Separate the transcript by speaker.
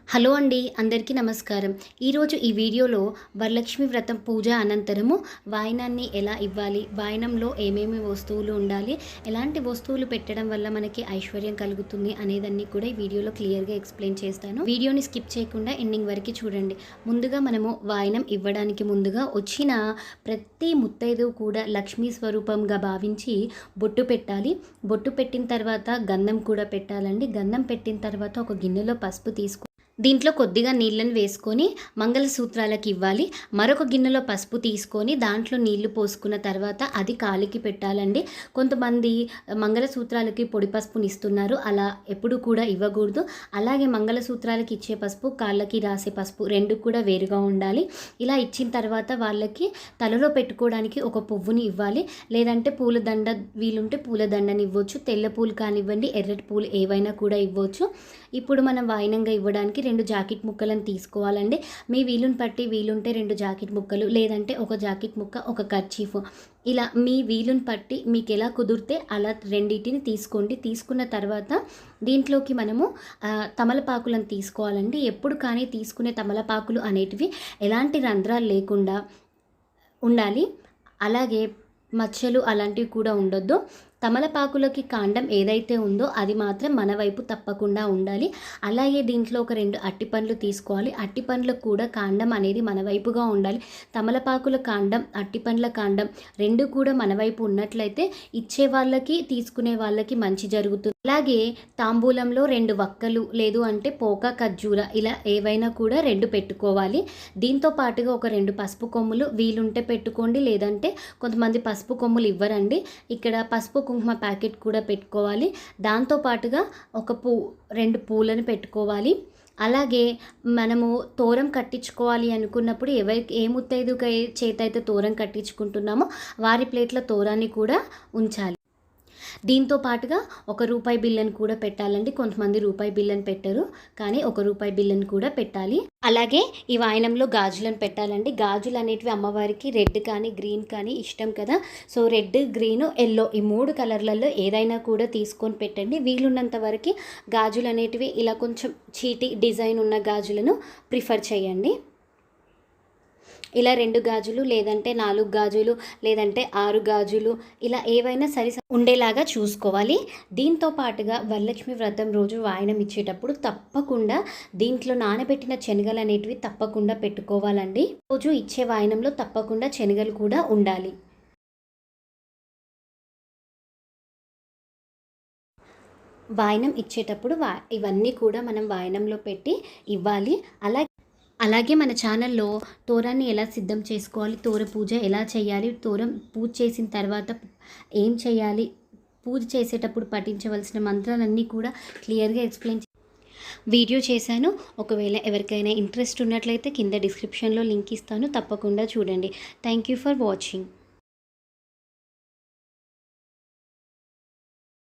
Speaker 1: Hello అండి, అందరికీ నమస్కారం. ఈరోజు ఈ వీడియోలో వరలక్ష్మి వ్రతం పూజ అనంతరము వాయనాన్ని ఎలా ఇవ్వాలి, వాయనంలో ఏమేమి వస్తువులు ఉండాలి, ఎలాంటి వస్తువులు పెట్టడం వల్ల మనకి ఐశ్వర్యం కలుగుతుంది అనేదాన్ని కూడా ఈ వీడియోలో క్లియర్గా ఎక్స్ప్లెయిన్ చేస్తాను. వీడియోని స్కిప్ చేయకుండా ఎండింగ్ వరకు చూడండి. ముందుగా మనము వాయనం ఇవ్వడానికి ముందుగా వచ్చిన ప్రతి ముత్తైదు కూడా లక్ష్మీ స్వరూపంగా భావించి బొట్టు పెట్టాలి. బొట్టు పెట్టిన తర్వాత గంధం కూడా పెట్టాలండి. గంధం పెట్టిన తర్వాత ఒక గిన్నెలో పసుపు తీసుకొని దీంట్లో కొద్దిగా నీళ్ళని వేసుకొని మంగళసూత్రాలకు ఇవ్వాలి. మరొక గిన్నెలో పసుపు తీసుకొని దాంట్లో నీళ్లు పోసుకున్న తర్వాత అది కాలికి పెట్టాలండి. కొంతమంది మంగళసూత్రాలకి పొడి పసుపుని ఇస్తున్నారు, అలా ఎప్పుడు కూడా ఇవ్వకూడదు. అలాగే మంగళసూత్రాలకి ఇచ్చే పసుపు, కాళ్ళకి రాసే పసుపు రెండు కూడా వేరుగా ఉండాలి. ఇలా ఇచ్చిన తర్వాత వాళ్ళకి తలలో పెట్టుకోవడానికి ఒక పువ్వుని ఇవ్వాలి, లేదంటే పూలదండ వీలుంటే పూలదండని ఇవ్వచ్చు. తెల్ల పూలు కానివ్వండి, ఎర్రటి పూలు ఏవైనా కూడా ఇవ్వచ్చు. ఇప్పుడు మనం వాయినంగా ఇవ్వడానికి 2 జాకెట్ ముక్కలను తీసుకోవాలండి. మీ వీలుని బట్టి వీలుంటే 2 జాకెట్ ముక్కలు, లేదంటే ఒక జాకెట్ ముక్క, ఒక కర్చీఫ్, ఇలా మీ వీలుని బట్టి మీకు ఎలా కుదిరితే అలా రెండింటిని తీసుకోండి. తీసుకున్న తర్వాత దీంట్లోకి మనము తమలపాకులను తీసుకోవాలండి. ఎప్పుడు కానీ తీసుకునే తమలపాకులు అనేటివి ఎలాంటి రంధ్రాలు లేకుండా ఉండాలి. అలాగే మచ్చలు అలాంటివి కూడా ఉండొద్దు. తమలపాకులకి కాండం ఏదైతే ఉందో అది మాత్రం మన వైపు తప్పకుండా ఉండాలి. అలాగే దీంట్లో ఒక 2 అట్టిపండ్లు తీసుకోవాలి. అట్టిపండ్లకు కూడా కాండం అనేది మన వైపుగా ఉండాలి. తమలపాకుల కాండం, అట్టిపండ్ల కాండం రెండు కూడా మన వైపు ఉన్నట్లయితే ఇచ్చే వాళ్ళకి తీసుకునే వాళ్ళకి మంచి జరుగుతుంది. అలాగే తాంబూలంలో 2 వక్కలు, లేదు అంటే పోక, ఖర్జూర ఇలా ఏవైనా కూడా 2 పెట్టుకోవాలి. దీంతో పాటుగా ఒక 2 పసుపు కొమ్ములు వీలుంటే పెట్టుకోండి, లేదంటే కొంతమంది పసుపు కొమ్ములు ఇవ్వరండి. ఇక్కడ పసుపు కుంకుమ ప్యాకెట్ కూడా పెట్టుకోవాలి. దాంతోపాటుగా ఒక 2 పూలను పెట్టుకోవాలి. అలాగే మనము తోరం కట్టించుకోవాలి అనుకున్నప్పుడు ఏ ముత్తైదు చేత అయితే తోరం కట్టించుకుంటున్నామో వారి ప్లేట్ల తోరాన్ని కూడా ఉంచాలి. దీంతో పాటుగా ₹1 బిల్లను కూడా పెట్టాలండి. కొంతమంది రూపాయి బిల్లను పెట్టరు, కానీ ₹1 బిల్లను కూడా పెట్టాలి. అలాగే ఈ వాయనంలో గాజులను పెట్టాలండి. గాజులు అనేటివి అమ్మవారికి రెడ్ కానీ గ్రీన్ కానీ ఇష్టం కదా. సో రెడ్, గ్రీన్, ఎల్లో ఈ 3 కలర్లలో ఏదైనా కూడా తీసుకొని పెట్టండి. వీలున్నంత వరకు గాజులు అనేటివి ఇలా కొంచెం చీటి డిజైన్ ఉన్న గాజులను ప్రిఫర్ చేయండి. ఇలా 2 గాజులు, లేదంటే 4 గాజులు, లేదంటే 6 గాజులు ఇలా ఏవైనా సరి ఉండేలాగా చూసుకోవాలి. దీంతో పాటుగా వరలక్ష్మి వ్రతం రోజు వాయనం ఇచ్చేటప్పుడు తప్పకుండా దీంట్లో నానబెట్టిన శనగలు అనేటివి తప్పకుండా పెట్టుకోవాలండి. రోజు ఇచ్చే వాయనంలో తప్పకుండా శనగలు కూడా ఉండాలి. వాయనం ఇచ్చేటప్పుడు ఇవన్నీ కూడా మనం వాయనంలో పెట్టి ఇవ్వాలి. అలాగే మన ఛానల్లో తోరాన్ని ఎలా సిద్ధం చేసుకోవాలి, తోర పూజ ఎలా చేయాలి, తోరం పూజ చేసిన తర్వాత ఏం చేయాలి, పూజ చేసేటప్పుడు పఠించవలసిన మంత్రాలన్నీ కూడా క్లియర్గా ఎక్స్ప్లెయిన్ వీడియో చేశాను. ఒకవేళ ఎవరికైనా ఇంట్రెస్ట్ ఉన్నట్లయితే కింద డిస్క్రిప్షన్లో లింక్ ఇస్తాను, తప్పకుండా చూడండి. Thank you for watching.